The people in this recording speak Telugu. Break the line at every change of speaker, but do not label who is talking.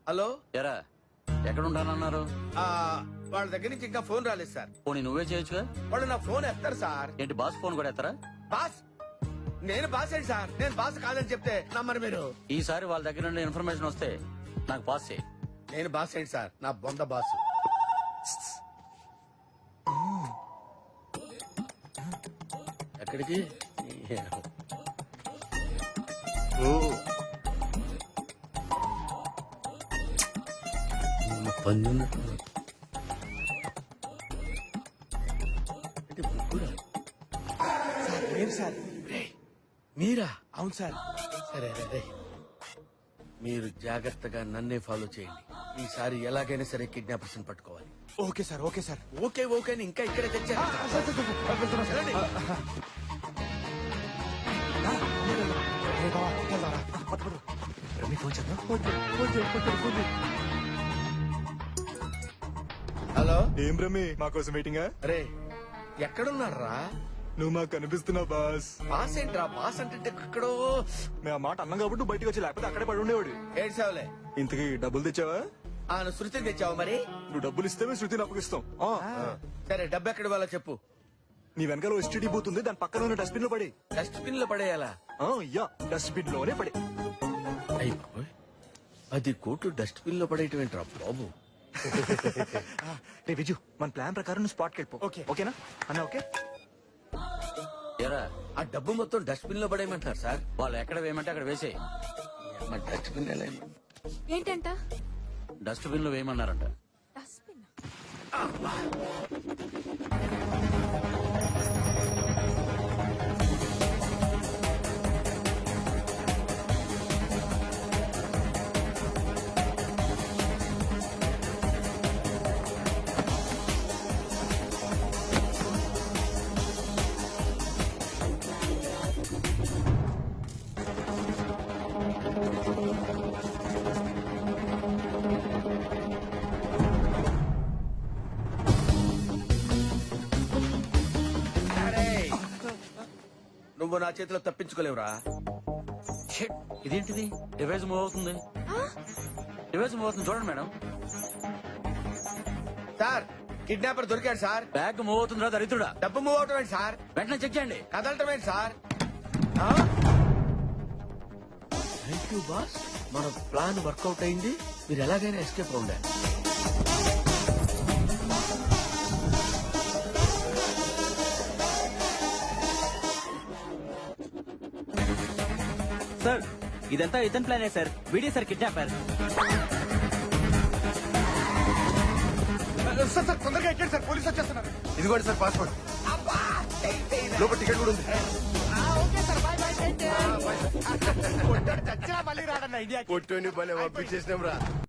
హలో.
ఎరా ఎక్కడ ఉంటానన్నారు?
వాళ్ళ దగ్గర నుంచి ఇంకా ఫోన్ రాలేదు సార్.
పోనీ నువ్వే చేయొచ్చుగా.
వాళ్ళు నా ఫోన్ ఎత్తారు సార్.
ఏంటి బాస్ ఫోన్ కూడా ఎత్తరా?
బాస్ నేను బాస్ ఏంటి సార్? నేను బాస్ కాదని చెప్తే నమ్మరు మీరు.
ఈసారి వాళ్ళ దగ్గర నుండి ఇన్ఫర్మేషన్ వస్తే నాకు పాస్ చేయి.
నేను బాస్ ఏంటి సార్? నా బొంద బాస్. ఎక్కడికి? పందున్నట్టు సార్. మీరా?
అవును సార్.
సరే రే, మీరు జాగ్రత్తగా నన్నే ఫాలో చేయండి. ఈసారి ఎలాగైనా సరే కిడ్నాపర్స్ పట్టుకోవాలి.
Okay sir. Okay sir.
Okay okay అని ఇంకా ఇక్కడే తెచ్చారు. వెళ్ళండి. హలో.
ఏం రమి మా కోసం వెయిటింగా?
రే ఎక్కడున్నారా?
నువ్వు మాకు కనిపిస్తున్నావు బాస్.
బాస్ ఏంట్రా? బాస్ అంటే ఎక్కడో.
మేము ఆ మాట అన్నాం కాబట్టి నువ్వు బయటకు వచ్చి లేకపోతే అక్కడే పడి ఉండేవాడు.
ఏడ్చావులే.
ఇంతకీ డబ్బులు తెచ్చావా?
నువ్వు శృతిని తెచ్చావు మరి?
నువ్వు డబ్బులు ఇస్తే మేము శృతిని అప్పగిస్తాం.
సరే డబ్బు ఎక్కడ వాళ్ళ చెప్పు.
నీ వెనకాల ఎస్టీడీ బూత్ ఉంది, దాని పక్కన ఉన్న డస్ట్బిన్ లో పడి.
డస్ట్బిన్ లో పడేయాలా?
యా డస్ట్బిన్ లోనే పడి.
అయ్యి బాబోయ్, 10 కోట్లు డస్ట్బిన్ లో పడేయటం ఏంట్రా బాబు?
రే విజు, మన ప్లాన్ ప్రకారం నువ్వు స్పాట్కి వెళ్ళిపో. ఓకేనా అన్న? ఓకే.
ఎరా
ఆ డబ్బు మొత్తం డస్ట్బిన్ లో పడేయమంటారు సార్.
వాళ్ళు ఎక్కడ వేయమంటే అక్కడ వేసేయి.
డస్ట్బిన్ ఎలా?
ఏంటంట?
డస్ట్బిన్ లో వేయమన్నారంట.
డస్ట్బిన్.
నువ్వు నా చేతిలో తప్పించుకోలేవురా.
షిట్, ఇదేంటిది? డివైస్ మూవ్ అవుతుంది. డివైస్ మూవ్ అవుతుంది చూడండి మేడం.
సార్ కిడ్నాపర్ దొరికాడు సార్.
బ్యాగ్ మూవ్ అవుతుందిరా దరిద్రుడా.
డబ్బు మూవ్ అవటం ఏంటి సార్?
వెంటనే చెక్ చేయండి.
కదలటం ఏంటి సార్? Thank you boss. మన ప్లాన్ వర్కౌట్ అయింది. మీరు ఎలాగైనా ఎస్కేప్ అవ్వండి.
సార్ ఇదంతా ఇతని ప్లానే సార్. వీడే సార్ కిడ్నాపర్.
సార్ తొందరగా ఎక్కండి సార్, పోలీసు వచ్చేస్తున్నారు.
ఇదిగోండి సార్ పాస్పోర్ట్. లోపల టికెట్ కూడా ఉంది.
మళ్ళీ రాడన్న ఐడియా.
పొట్టుని పని పంపించేసినాం రా.